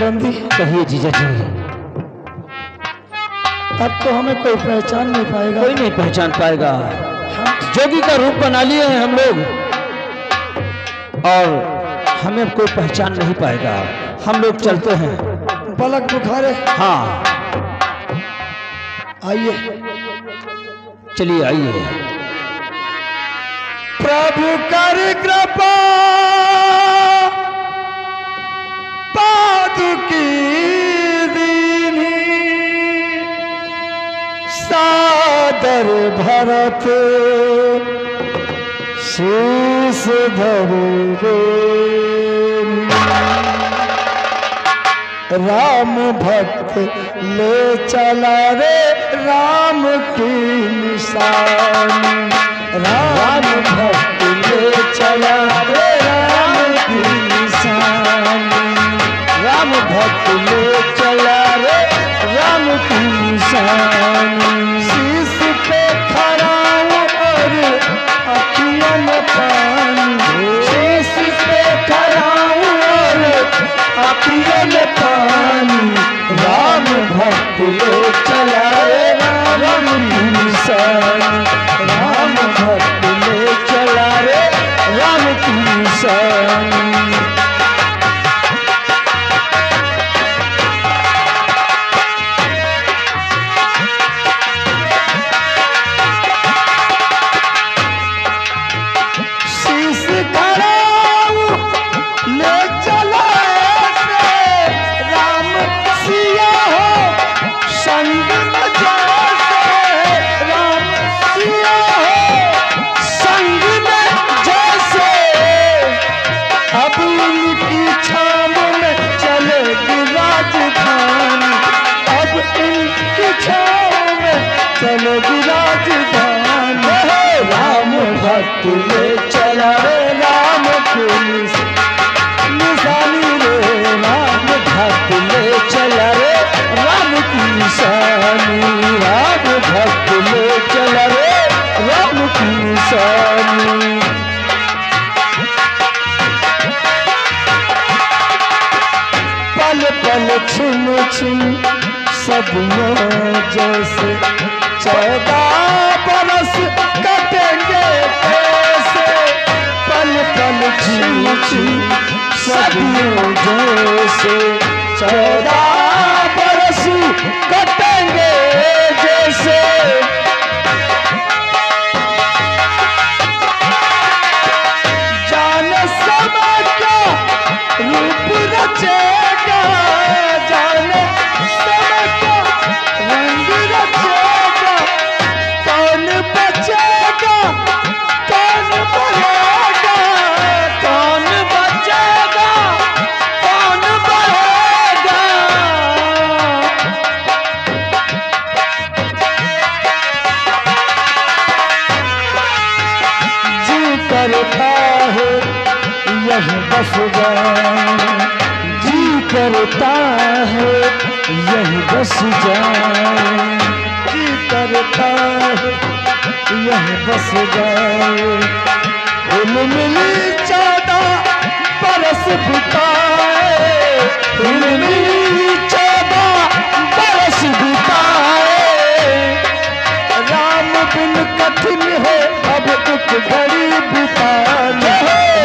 सतरंगी। कहिए जीजा जी। अब तो हमें कोई पहचान नहीं पाएगा। कोई नहीं पहचान पाएगा। जोगी का रूप बना लिए हैं हम लोग और हमें कोई पहचान नहीं पाएगा। हम लोग चलते हैं। पलक बुखारे। हाँ आइए चलिए आइए। प्रभु कर कृपा पादुकी दीनी सादर भरत शीस धरे राम भक्त ले चला रे राम की निशानी। राम भक्त ले चला रे राम की निशानी। राम भक्त ले चला रे राम की निशानी। शीश पे खड़ा और अखियों में पानी। शीश पे खड़ा और अखियों में पानी। राम भक्त ले चला रे राम की निशानी। राम भक्त ले चला रे राम की निशानी। शीश खड़ा ले चला ऐसे राम सिया हो संग में जैसे। राम सिया हो संग में जैसे। अब इनकी छाम में चलेगी राजधानी। अब इनकी छाम में चलेगी राजधानी। राम भक्त ले चला रे राम की निशानी रे। राम भक्त ले चला रे राम की निशानी। राम भक्त ले चला रे राम की निशानी। पल पल छिन छिन सदियों जैसे 14 बरस कटेंगे कैसे। पल पल छिन छिन सदियों जैसे 14 बरस कटेंगे जैसे। जाने समय क्या रूप रचेगा। जाने समय क्या रंग रचेगा। कौन बचेगा कौन बढ़ेगा। कौन बचेगा कौन बढ़ेगा। जी करता है यही बस जाए। जी करता है यही बस जाए। जी करता है यही बस जाए। हिल मिली 14 बरस बिताए। हिल मिली 14 बरस बिताए। राम बिन कठिन है अब एक घड़ी बितानी।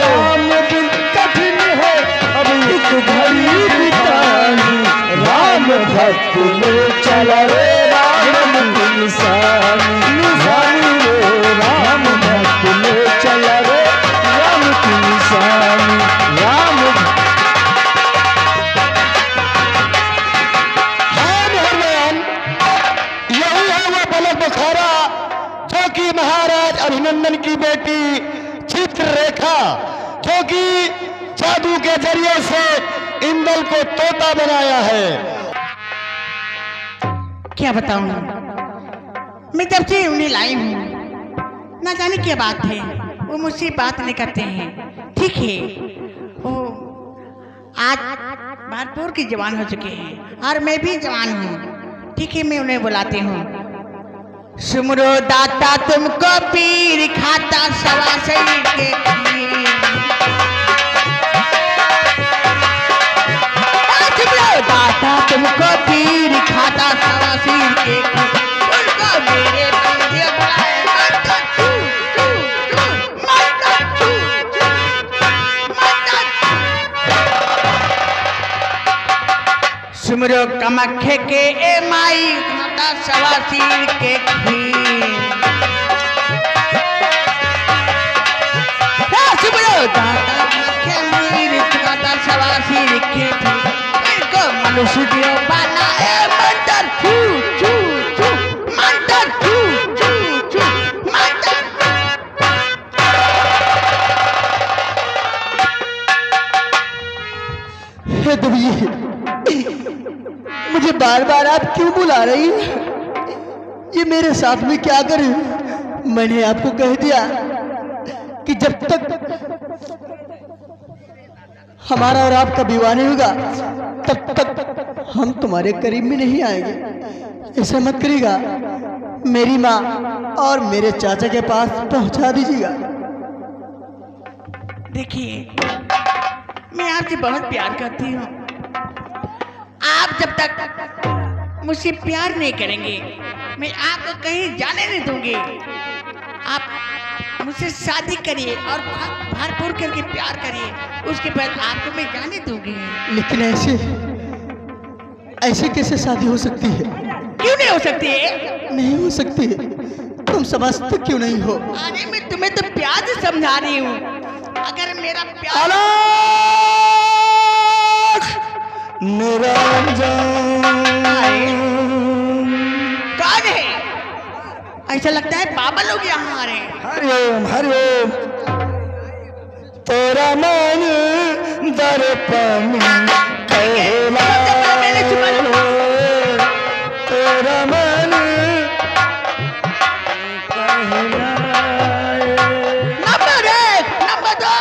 राम बिन कठिन है अब एक घड़ी बितानी। राम भक्त ले चला रे राम की निशानी। निशानी रे राम भक्त ले चला रे राम की निशानी। राम भगवान यही है वो पलक बुखारा जो कि महाराज अभिनंदन की बेटी चित्ररेखा जो कि जादू के जरिए से इंदल को तोता बनाया है। क्या बताऊं, मैं जब से उन्हें लाई हूँ ना जाने क्या बात है, वो मुझसे बात नहीं करते हैं। ठीक है, वो आज भरपूर की जवान हो चुके हैं और मैं भी जवान हूँ। ठीक है, मैं उन्हें बुलाती हूँ। सुमरो दाता तुमको पीर खाता सवा शरीर के खीर। सिमरो कमखे के ए माई माता सवासीर के खीर सिमरो दाता कमखे मीर माता सवासीर के खीर को मनुष्य दियो बना ए मंतर छू छू छू मंतर छू छू छू मंतर। हे देवी, मुझे बार बार आप क्यों बुला रही हैं? ये मेरे साथ में क्या करे? मैंने आपको कह दिया कि जब तक हमारा और आपका विवाह नहीं होगा तब तक हम तुम्हारे करीब में नहीं आएंगे। ऐसा मत करिएगा, मेरी माँ और मेरे चाचा के पास पहुंचा दीजिएगा। देखिए, मैं आपसे बहुत प्यार करती हूँ। आप जब तक मुझसे प्यार नहीं करेंगे मैं आपको कहीं जाने नहीं दूंगी। आप मुझसे शादी करिए और भरपूर करके प्यार करिए, उसके बाद आपको मैं जाने दूंगी। लेकिन ऐसे कैसे शादी हो सकती है? क्यों नहीं हो सकती है? नहीं हो सकती है। तुम समझते क्यों नहीं हो? अरे मैं तुम्हें तो प्यार से समझा रही हूँ। अगर मेरा प्यार कौन है? ऐसा लगता है बाबा लोग यहाँ आ रहे हैं। हरिओम हरिओम। तेरा मन दर्पण कहला, तेरा मन कहला। Number 1, number 2।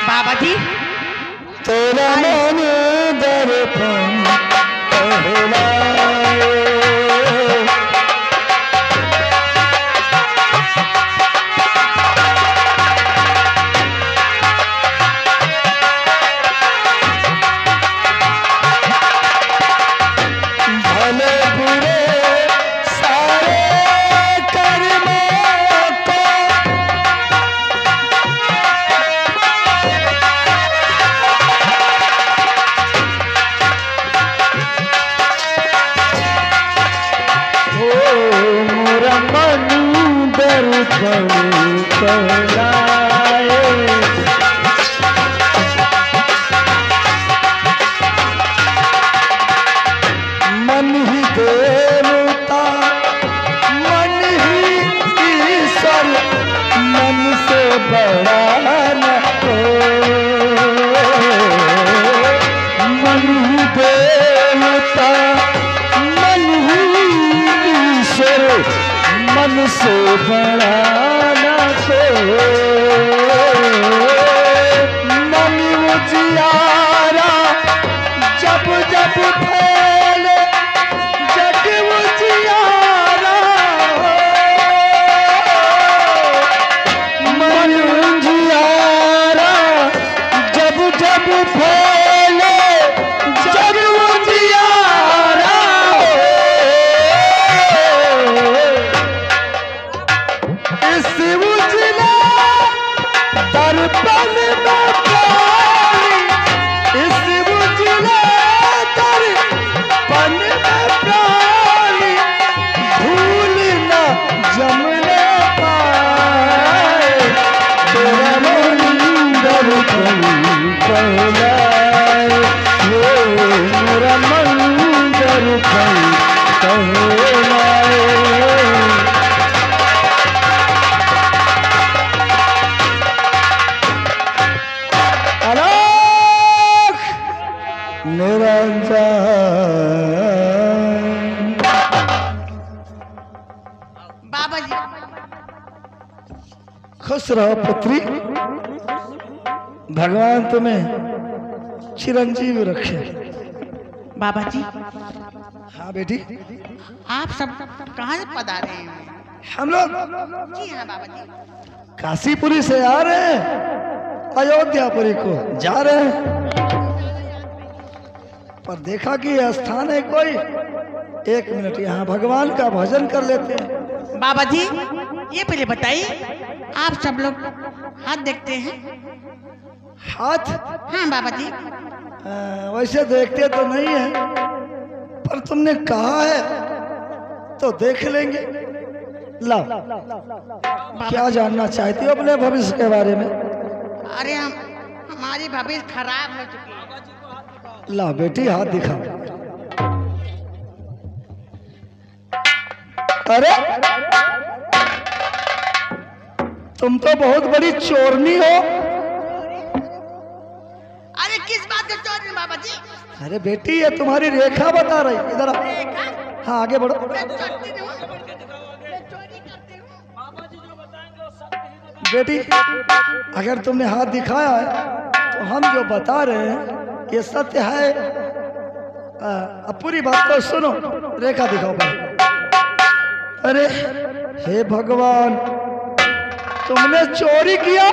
बाबा जी, तेरा मन दर्पण कहला। भले बुरे सारे कर्मों को मोरा मन दर्पण कहलाए। मन ही देवता, मन ही ईश्वर, मन से बड़ा न कोई। मन ही देवता, मन ही ईश्वर, मन से बड़ा न कोई। मन उजियारा जब जब फैले जग उजियारा, मन उजियारा जब जब फैले जग उजियारा। इस उजले दर्पण में प्राणी, इस उजले दर्पण में प्राणी भूल न जमने पाए। तेरा मन दर्पण कहलाए, मेरा मन दर्पण कहलाए। अलग निरंजन। बाबा जी, खुश रहो पुत्री, भगवान तुम्हें चिरंजीव रखे। बाबा जी, हाँ बेटी, आप सब कहाँ से पधारे हैं? हम लोग जी हाँ बाबा जी। काशीपुरी से आ रहे हैं, अयोध्यापुरी को जा रहे हैं। पर देखा कि यह स्थान है कोई एक मिनट यहाँ भगवान का भजन कर लेते हैं। बाबा जी ये पहले बताइए, आप सब लोग हाथ देखते हैं? हाथ हाँ बाबा जी। वैसे देखते तो नहीं है, पर तुमने कहा है तो देख लेंगे। ला, क्या जानना चाहती हो अपने भविष्य के बारे में? अरे हमारी भविष्य खराब हो चुकी है। ला बेटी हाथ दिखा। अरे तुम तो बहुत बड़ी चोरनी हो। अरे किस बात के चोर बाबा जी? अरे बेटी ये तुम्हारी रेखा बता रही, इधर आ। हाँ आगे बढ़ो। बेटी अगर तुमने हाथ दिखाया है तो हम जो बता रहे हैं ये सत्य है। अब पूरी बात तो सुनो, रेखा दिखाओ भाई। अरे हे भगवान, तुमने चोरी किया,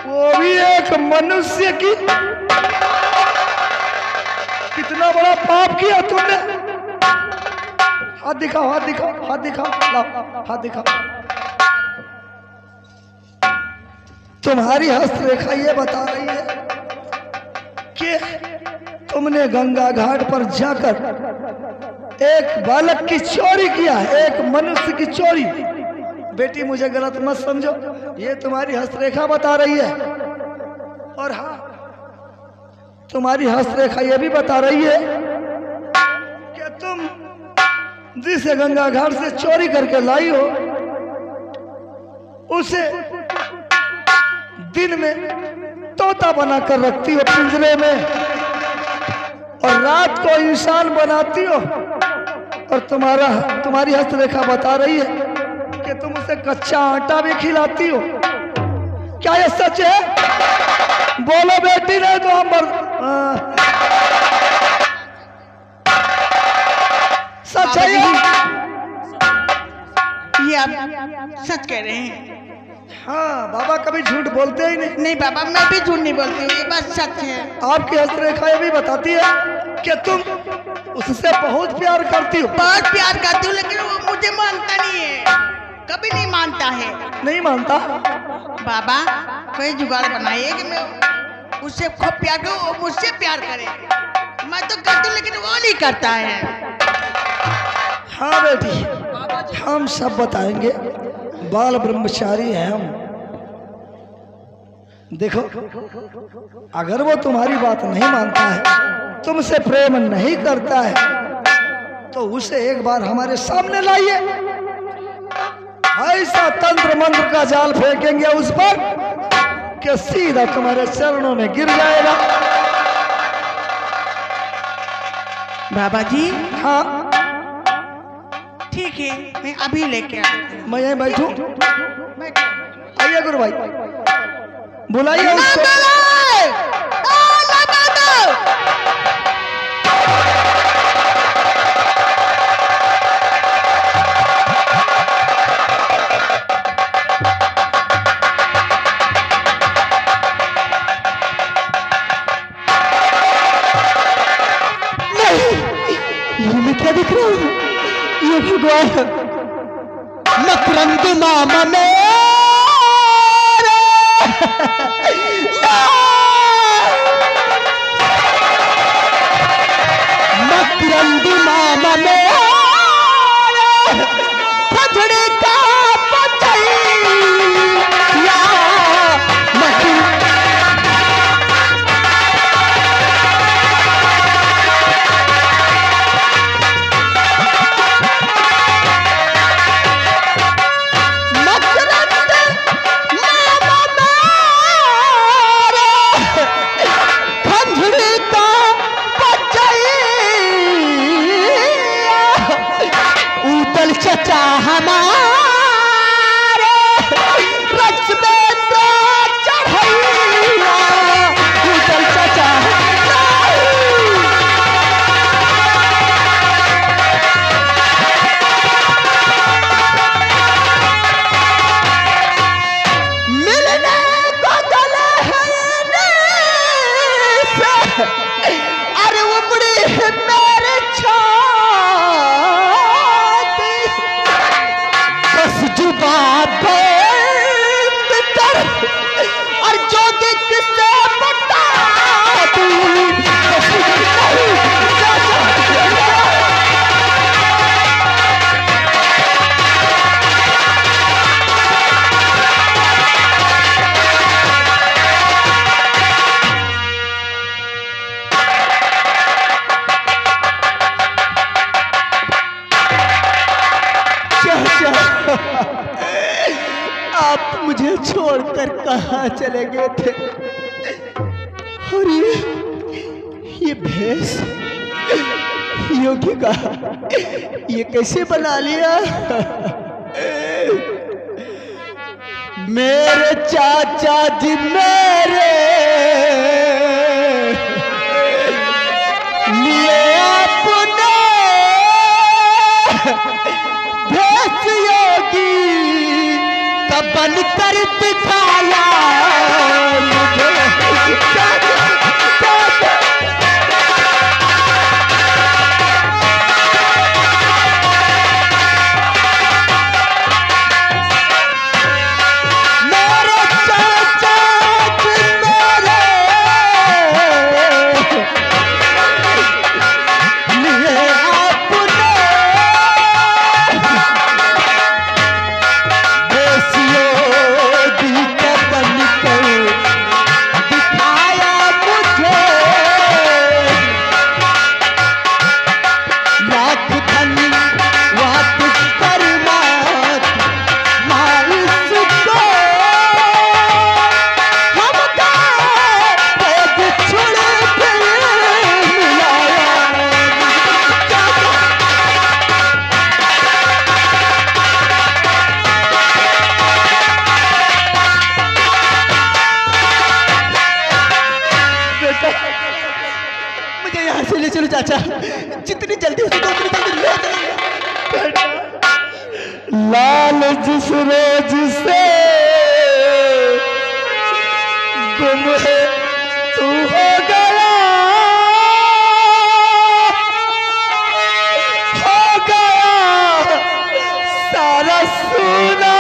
वो भी एक मनुष्य की। कितना बड़ा पाप किया तुमने। हाथ दिखाओ, हाथ दिखाओ, हाथ दिखाओ, लाओ हाथ दिखाओ। तुम्हारी हस्तरेखा ये बता रही है कि तुमने गंगा घाट पर जाकर एक बालक की चोरी किया है, एक मनुष्य की चोरी। बेटी मुझे गलत मत समझो, ये तुम्हारी हस्तरेखा बता रही है। और हाँ, तुम्हारी हस्तरेखा ये भी बता रही है कि तुम जिस गंगा घाट से चोरी करके लाई हो उसे दिन में तोता बनाकर रखती हो पिंजरे में, और रात को इंसान बनाती हो। और तुम्हारी हस्तरेखा बता रही है कि तुम उसे कच्चा आटा भी खिलाती हो। क्या ये सच है? बोलो बेटी, नहीं तो हम सच है ये आप सच कह रहे हैं? हाँ बाबा कभी झूठ बोलते ही नहीं। नहीं बाबा, मैं भी झूठ नहीं बोलती हूँ, ये बात सच है। आपकी हस्तरेखा ये भी बताती है कि तुम उससे बहुत प्यार करती हो। बहुत प्यार करती हूँ, लेकिन वो मुझे मानता नहीं है, कभी नहीं मानता है। नहीं मानता? बाबा कोई जुगाड़ बनाइए कि मैं उससे खूब प्यार करूँ, वो मुझसे प्यार करे। मैं तो करती हूँ लेकिन वो नहीं करता है। हाँ बेटी, हम सब बताएंगे। बाल ब्रह्मचारी हैं हम। देखो, अगर वो तुम्हारी बात नहीं मानता है, तुमसे प्रेम नहीं करता है, तो उसे एक बार हमारे सामने लाइए। ऐसा तंत्र मंत्र का जाल फेंकेंगे उस पर कि सीधा तुम्हारे चरणों में गिर जाएगा। बाबा जी हाँ ठीक है, मैं अभी लेके आती हूँ। मैं यहीं बैठूं? आइए गुरु भाई, बुलाइए उसको। ये मैं क्या दिख रहा हूँ? ये भगवान मकरंद मामा मेरे मकरंद मामा मेरे पथड़े का पतैया मकरंद चले गए थे और ये भैंस योगी का ये कैसे बना लिया। मेरे चाचा जी मेरे लिए अपने भैंस योगी का बन कर दिखाया मुझे। चलो चाचा, जितनी जल्दी हो सके उतनी जल्दी ले चलो। लाल जिस रोज से गुम है तू हो गया सारा सुना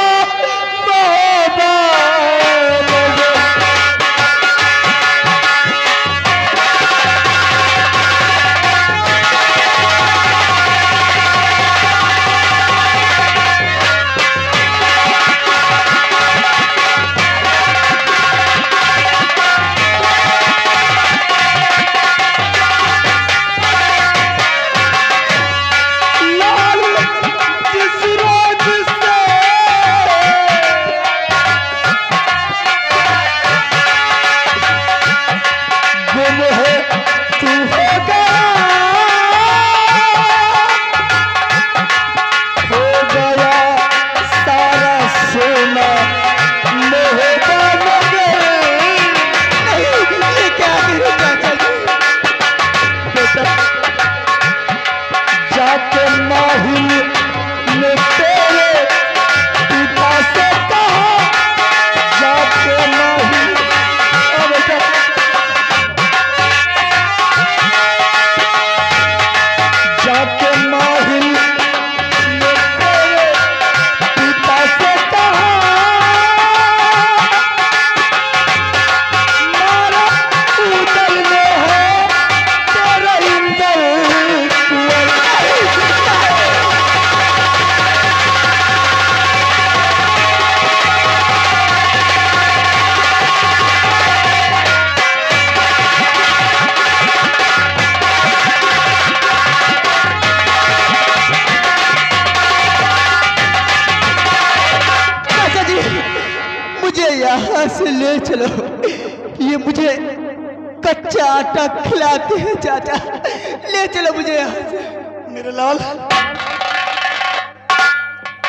से ले चलो। ये मुझे कच्चा आटा खिलाते हैं चाचा, ले चलो मुझे यहाँ से। मेरे लाल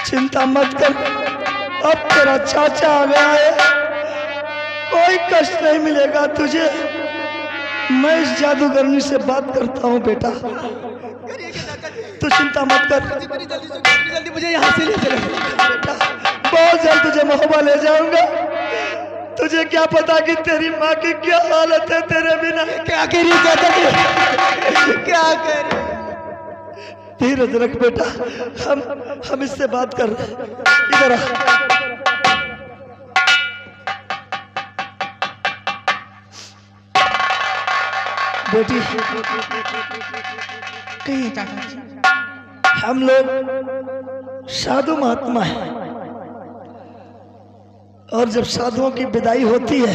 चिंता मत कर, अब तेरा चाचा आ गया है, कोई कष्ट नहीं मिलेगा तुझे। मैं इस जादूगरनी से बात करता हूँ बेटा, तू चिंता मत कर। जल्दी मुझे यहाँ से ले चलो बेटा, बहुत जल्द तुझे महोबा ले जाऊंगा। तुझे क्या पता कि तेरी माँ की क्या हालत है तेरे बिना। क्या करी चाचा जी, क्या करी। धीरज रख बेटा, हम इससे बात कर। इधर आ। बेटी कहिए चाचा जी। हम लोग साधु महात्मा हैं, और जब साधुओं की विदाई होती है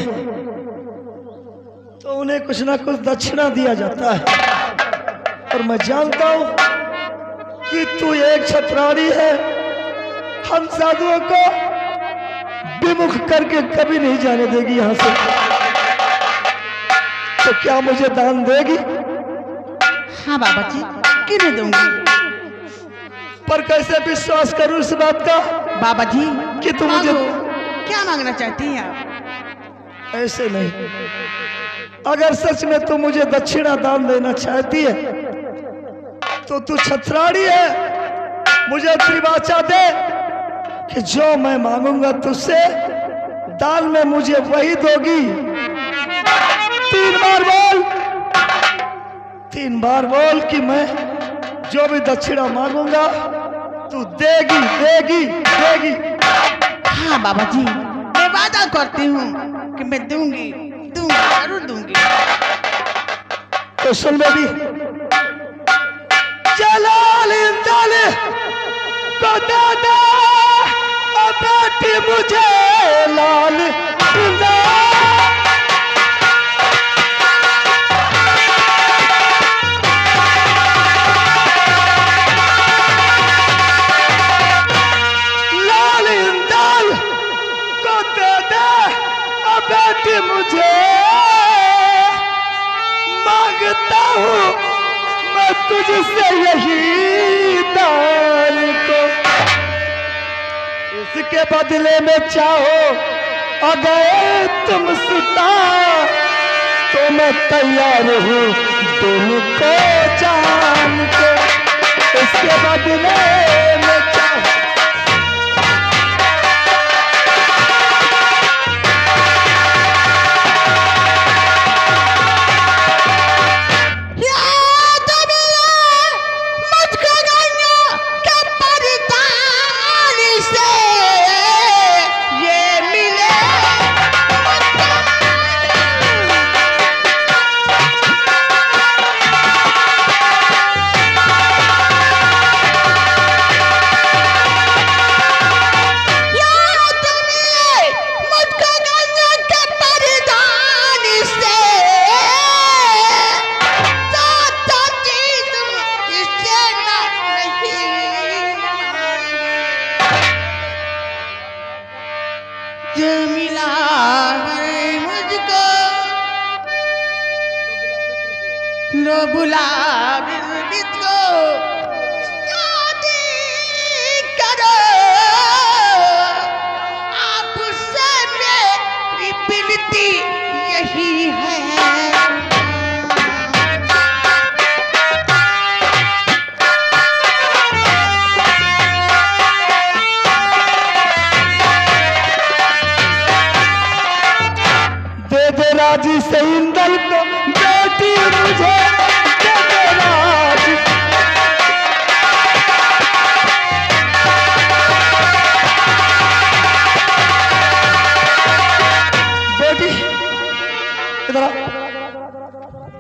तो उन्हें कुछ ना कुछ दक्षिणा दिया जाता है। और मैं जानता हूं कि तू एक छत्राणी है, हम साधुओं को विमुख करके कभी नहीं जाने देगी यहाँ से। तो क्या मुझे दान देगी? हाँ बाबा जी, क्यों नहीं दूंगी। पर कैसे विश्वास करूं इस बात का बाबा जी कि तुम मुझे क्या मांगना चाहती हैं आप? ऐसे नहीं, अगर सच में तू मुझे दक्षिणा दान देना चाहती है तो तू छत्राड़ी है, मुझे त्रिवाचा दे कि जो मैं मांगूंगा तुझसे दान में मुझे वही दोगी। 3 बार बोल कि मैं जो भी दक्षिणा मांगूंगा तू देगी देगी देगी। हाँ बाबा जी, मैं वादा करती हूँ कि मैं दूंगी दूंगी जरूर दूंगी। तो सुन बेबी, जलाल इंसान को दादा बेटी मुझे लाल बेटी मुझे मांगता हूँ मैं तुझसे यही दान को, इसके बदले में चाहो अगर तुम सुता तो मैं तैयार हूँ दोनों को जान के। इसके बदले में चाहो राजी से इंदल को बेटी मुझे बेटी इधर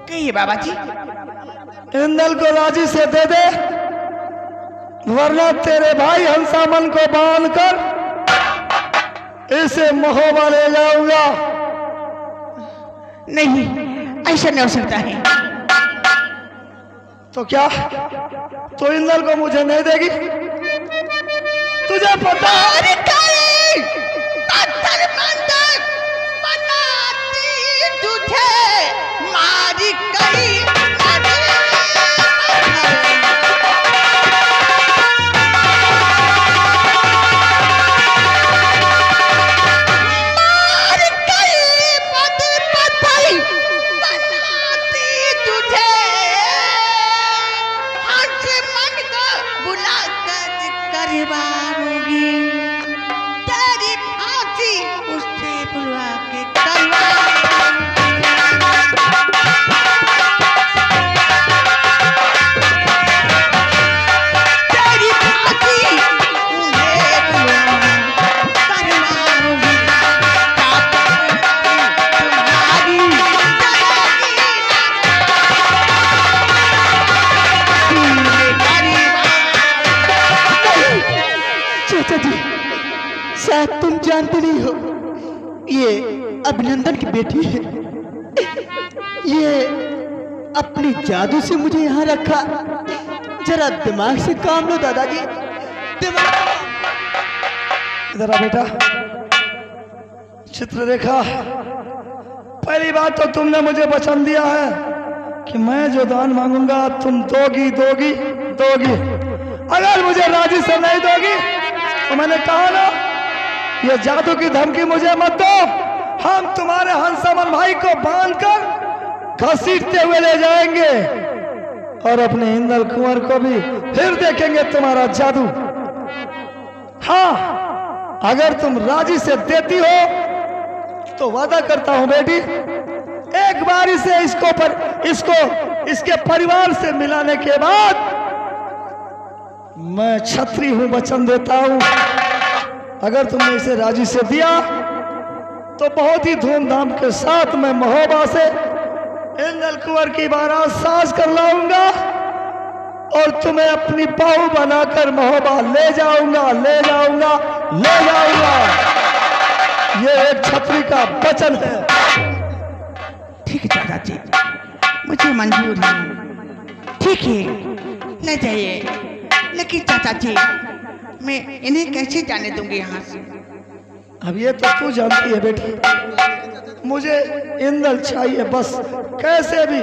कहिए बाबा जी। इंदल को राजी से दे दे, वरना तेरे भाई हंसामन को बांध कर इसे महोबा ले जाऊंगा। नहीं, ऐसा नहीं हो सकता है। तो क्या तो इंदल को मुझे नहीं देगी? तुझे पता है पत्थर मंदिर बनाती तुझे मारी कई तुम जानते नहीं हो, ये अभिनंदन की बेटी है। ये अपनी जादू से मुझे यहाँ रखा। जरा दिमाग से काम लो दादाजी, दिमाग। इधर आ बेटा, चित्ररेखा, पहली बात तो तुमने मुझे वचन दिया है कि मैं जो दान मांगूंगा तुम दोगी दोगी दोगी। अगर मुझे राजी से नहीं दोगी तो मैंने कहा ना, ये जादू की धमकी मुझे मत दो। हम तुम्हारे हंसमन भाई को बांधकर घसीटते हुए ले जाएंगे और अपने इंदल कुंवर को भी फिर देखेंगे तुम्हारा जादू। हाँ, अगर तुम राजी से देती हो तो वादा करता हूं बेटी, एक बारी से इसके परिवार से मिलाने के बाद मैं छत्री हूं, वचन देता हूं। अगर तुमने इसे राजी से दिया तो बहुत ही धूमधाम के साथ मैं महोबा से इंदल कुंवर की बारात साज कर लाऊंगा और तुम्हें अपनी बहू बनाकर महोबा ले जाऊंगा, ले जाऊंगा, ले जाऊंगा। ये एक छत्री का वचन है। ठीक है चाचा जी, मुझे मंजूर है। ठीक है, ले जाइए। लेकिन चाचा जी, मैं इन्हें कैसे जाने दूंगी यहाँ से? अब ये तो तू जानती है बेटी, मुझे इंदल चाहिए बस, कैसे भी।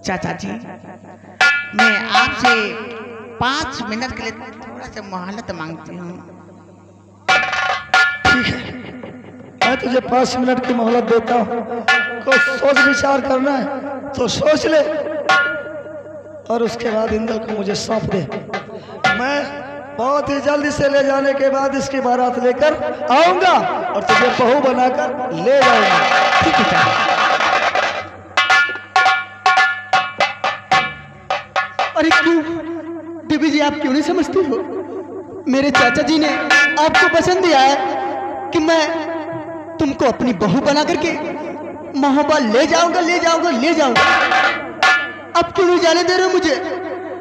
चाचा जी, मैं आपसे 5 मिनट के लिए थोड़ा सा मोहलत मांगती हूँ। ठीक है, मैं तुझे 5 मिनट की मोहलत देता हूँ। को सोच विचार करना है तो सोच ले और उसके बाद इंदल को मुझे सौंप दे। मैं बहुत ही जल्दी से ले जाने के बाद इसकी बारात लेकर आऊंगा और तुझे बहू बनाकर ले जाऊंगा। ठीक है चाचा। अरे क्यों बीबी जी, आप क्यों नहीं समझती हो? मेरे चाचा जी ने आपको पसंद दिया है कि मैं तुमको अपनी बहू बना करके महोबा ले जाऊंगा, ले जाऊंगा, ले जाऊंगा। अब क्यों नहीं जाने दे रहे हो मुझे?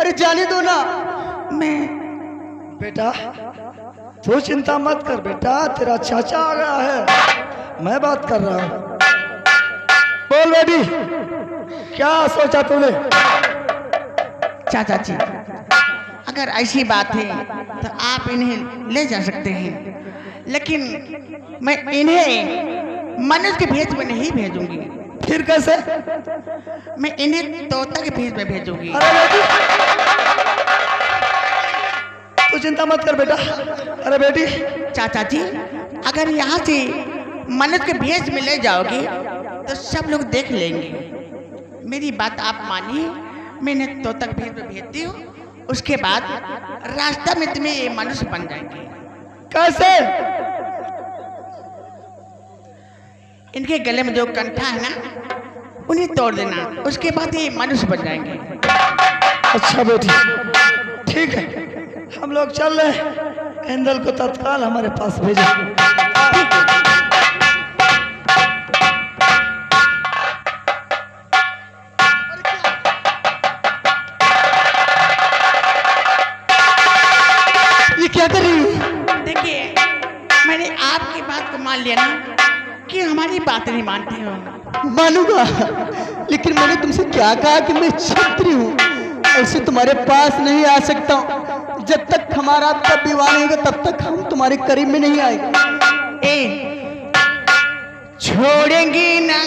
अरे जाने दो ना। मैं बेटा तू चिंता मत कर बेटा, तेरा चाचा आ गया है, मैं बात कर रहा हूँ। बोल बेटी, क्या सोचा तूने? चाचा जी, अगर ऐसी बात है तो आप इन्हें ले जा सकते हैं, लेकिन मैं इन्हें मनुष्य के भेष में नहीं भेजूंगी। फिर कैसे? मैं इन्हें तोता के भेष में भेजूंगी। अरे बेटी तू चिंता मत कर बेटा। अरे बेटी, चाचा जी, अगर यहाँ से मनुष्य के भेष में ले जाओगे तो सब लोग देख लेंगे। मेरी बात आप मानिए, मैं इन्हें तोता के भेष में भेजती हूँ, उसके बाद रास्ता में तुम्हें ये मनुष्य बन जाएंगे। कैसे? इनके गले में जो कंठा है ना, उन्हें तोड़ देना, उसके बाद ये मनुष्य बन जाएंगे। अच्छा बेटी, ठीक है, हम लोग चल रहे हैं। इंदल को तत्काल हमारे पास भेजो। ये क्या कर रही हो? देखिए, मैंने आपकी बात को मान लिया ना कि हमारी बात नहीं मानती हो। मानूंगा, लेकिन मैंने तुमसे क्या कहा कि मैं छत्री हूँ, ऐसे तुम्हारे पास नहीं आ सकता हूँ। जब तक हमारा आपका विवाह नहीं होगा तब तक हम तुम्हारे करीब में नहीं आएंगे। ए, छोड़ेंगे ना